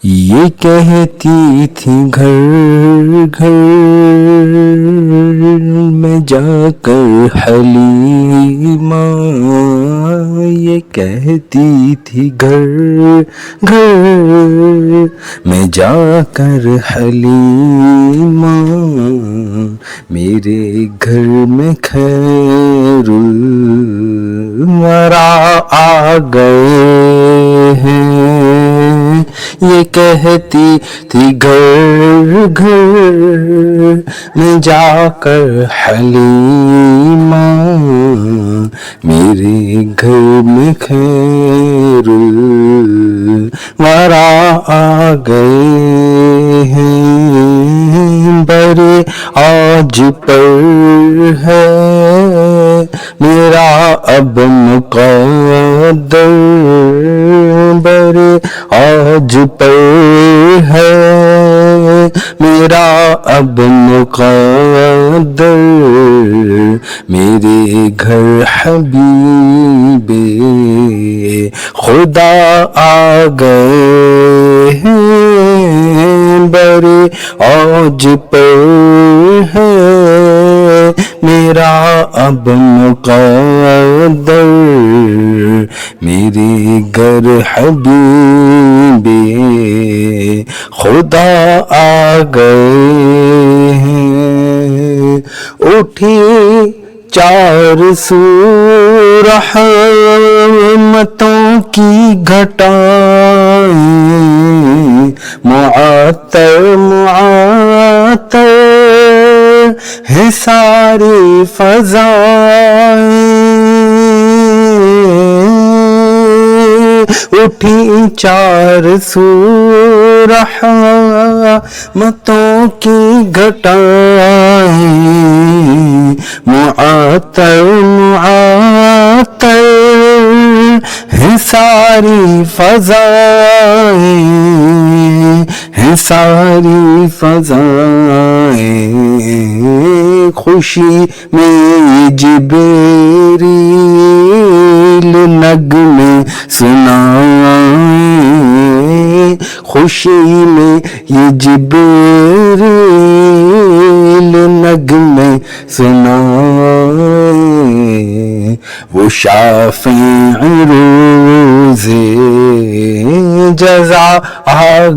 یہ کہتی تھی گھر گھر میں جا کر حلیمہ، یہ کہتی تھی گھر گھر میں جا کر حلیمہ، میرے گھر میں خیر الورا آ گئے ہیں، یہ کہتی تھی گھر گھر میں جا کر حلیمہ، میرے گھر میں خیر الورا آ گئے ہیں، برے آج پر ہے میرا اب مقدر، برے آج پر ہے میرا اب مقدر، میرے گھر حبیب خدا آ گئے ہیں، برے آج پر ہے میرا اب مقدر، میرے گھر حبیب خدا آ گئے ہیں، اٹھی چار سو رحمتوں کی گھٹائیں، معطر معطر ہے ساری فضائیں، اٹھی چار سو رحمتوں کی گھٹائیں، معطر معطر ہے ساری فضائیں، ہے ساری فضائیں، خوشی میں جبریل نغمے سنائیں، خوشی میں یہ جبریل نغمے سنائیں، وہ شافع روز جزا آ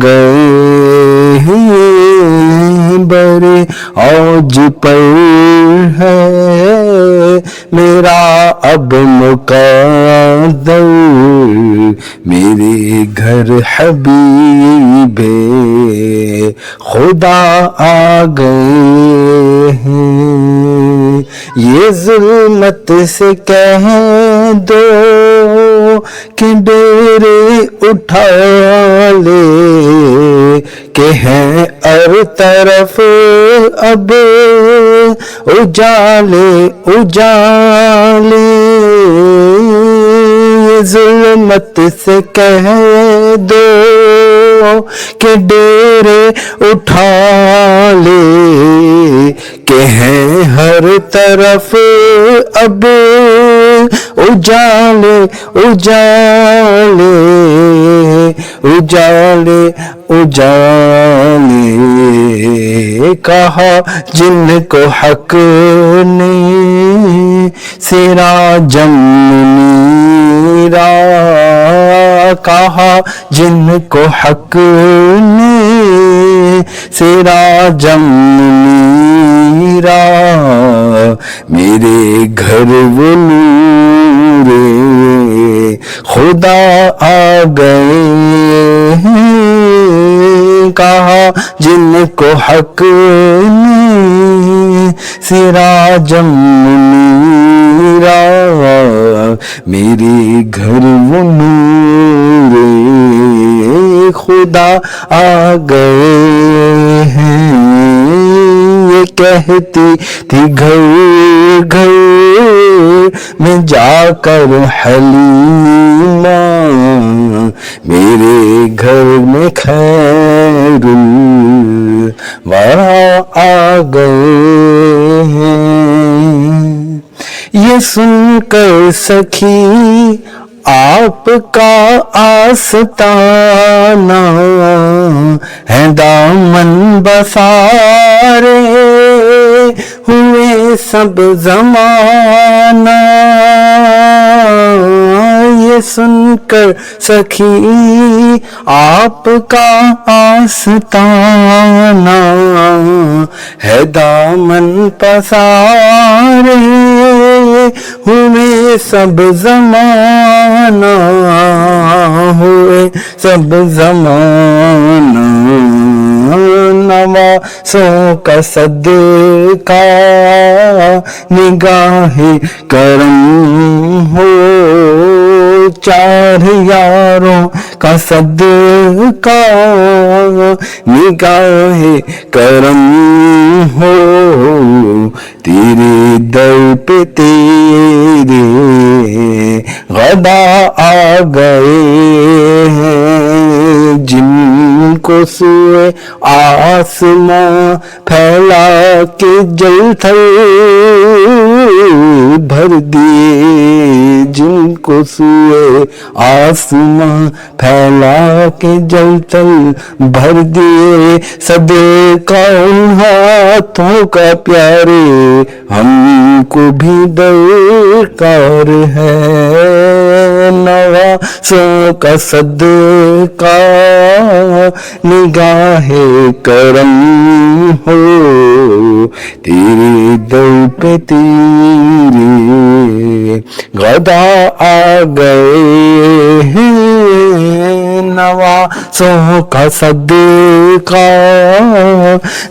گئے ہیں، برے اوج پر ہے میرا اب مقدر، میرے گھر حبیب خدا آ گئے ہیں، یہ ظلمت سے کہہ دو کہ ڈیرے اٹھا لے، کہ ہیں ہر طرف اب اجالے اجالے، یہ ظلمت سے کہہ دو کہ ڈیرے اٹھا لے، کہ ہیں ہر طرف اب اجالے اجالے اجالے اجالے، کہا جن کو حق نے سراجم منیرا، کہا جن کو حق نے سراجم منیرا، میرے گھر وہ نور خدا آ گئے ہیں، کہا جن کو حق نے سراجم منیرا، میرے گھر وہ نور خدا آ گئے ہیں، یہ کہتی تھی گھر گھر میں جا کر حلیمہ، میرے گھر میں خیر الورا آ گئے ہیں، یہ سن کر سخی آپ کا آستانہ ہے دامن بسارے ہوئے سب زمانہ، یہ سن کر سخی آپ کا آستانہ ہے دامن پسارے ہوئے سب زمانہ، ہوئے سب زمانہ، نوازوں کا صدقہ نگاہ کرم ہو، چار یاروں کا صدقہ نگاہ کرم ہو، تیرے در پہ تیرے غدا آ گئے ہیں، جن کو سوئے آسماں پھیلا کے جل تھل بھر دیے، جن کو سوئے آسماں پھیلا کے جل تل بھر دیے، صدقہ ان ہاتھوں کا پیارے ہم کو بھی درکار ہے، نوازوں کا صدقہ نگاہ کرم ہو، تیرے در پہ تیرے غدا آ گئے ہیں، نوازوں کا صدقہ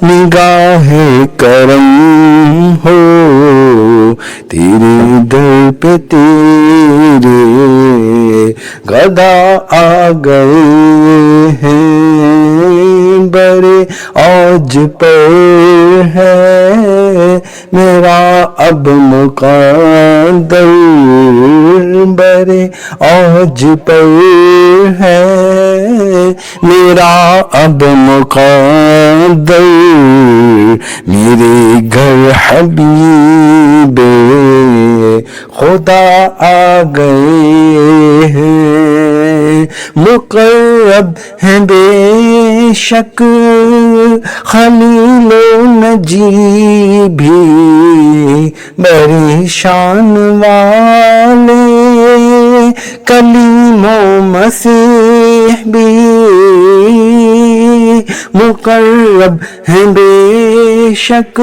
نگاہ کرم ہو، تیرے در پہ تیرے غدا آ گئے ہیں، بڑے اوج پر ہے میرا اب مقدر، بڑے اوج پر ہے میرا اب مقدر، میرے گھر حبیب خدا آ گئے ہیں، مقرب ہیں بے شک خلیل و نجی بھی، بڑی شان والے کلیم و مسیح بھی، مقرب ہیں بے شک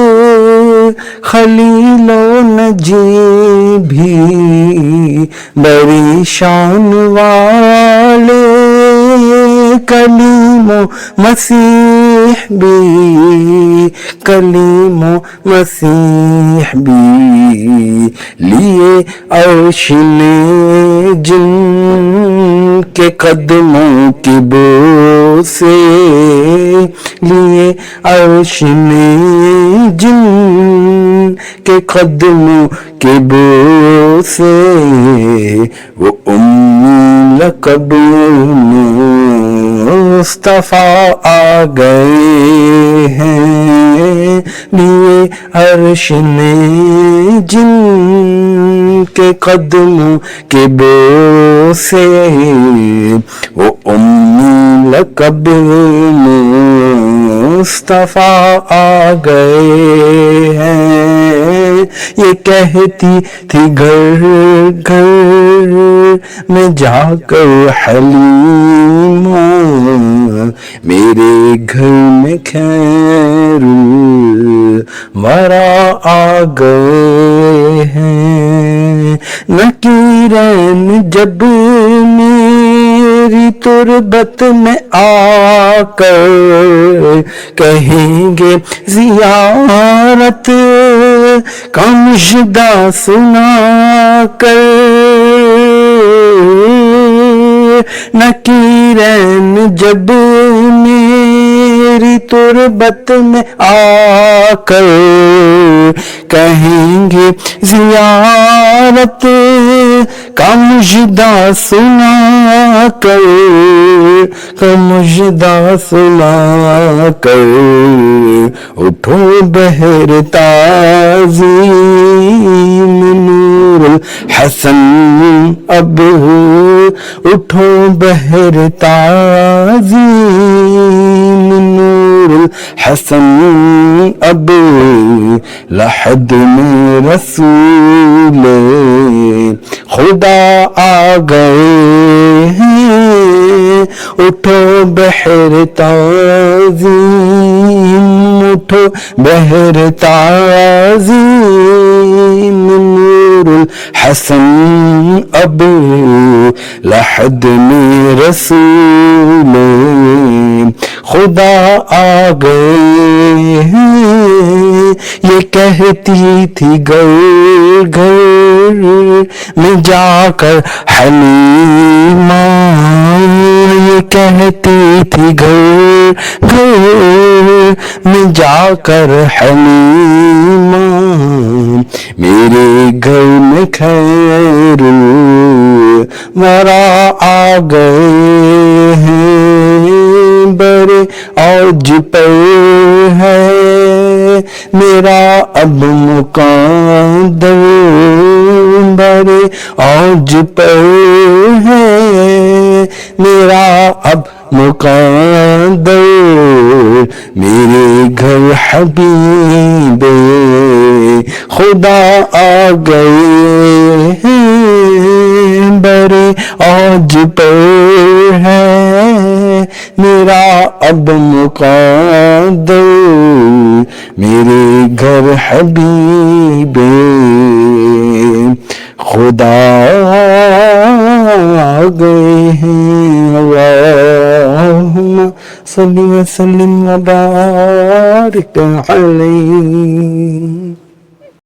خلیل و نجی بھی، بڑی شان والے کلیم و مسیح بھی، کلیم و مسیح بھی، لیے عرش نے جن کے قدموں کی بو سے، لیے عرش نے جن کے قدموں کے بو سے، وہ لقب مصطفیٰ آ گئے ہیں، لیے عرش نے جن کے قدموں کے بو سے، وہ لقب مصطفیٰ آ گئے ہیں، یہ کہتی تھی گھر گھر میں جا کر حلیمہ، میرے گھر میں خیر الورا آ گئے ہیں، نکیرین جب میری تربت میں آ کر کہیں گے زیارت کا مژدہ سنا کر، نکیرین جب میری تربت میں آ کر کہیں گے زیارت کا مژدہ سنا کر، کا مژدہ سنا کر، اٹھو بہر تعظیم نور الحسن اب اٹھو بہر تعظیم نور الحسن اب لحد میں رسول خدا آ گئے ہیں، اٹھو بہر تعظیم اٹھو بہر تعظیم نور الحسن اب لحد میں رسول خدا آ گئے ہیں، یہ کہتی تھی گھر گھر میں جا کر حلیمہ، یہ کہتی تھی گھر گھر میں جا کر حلیمہ، میرے گھر میں خیر الورا آ گئے ہیں، بڑے اوج پر ہے میرا اب مقدر، بڑے اوج پر ہے میرا اب مقدر، میرے گھر حبیب خدا آ گئے ہیں، بڑے اوج پر ہے میرا اب مقدر، میرے گھر حبیب خدا آ گئے ہیں، اللہم صلی وسلم وبارک علیہ۔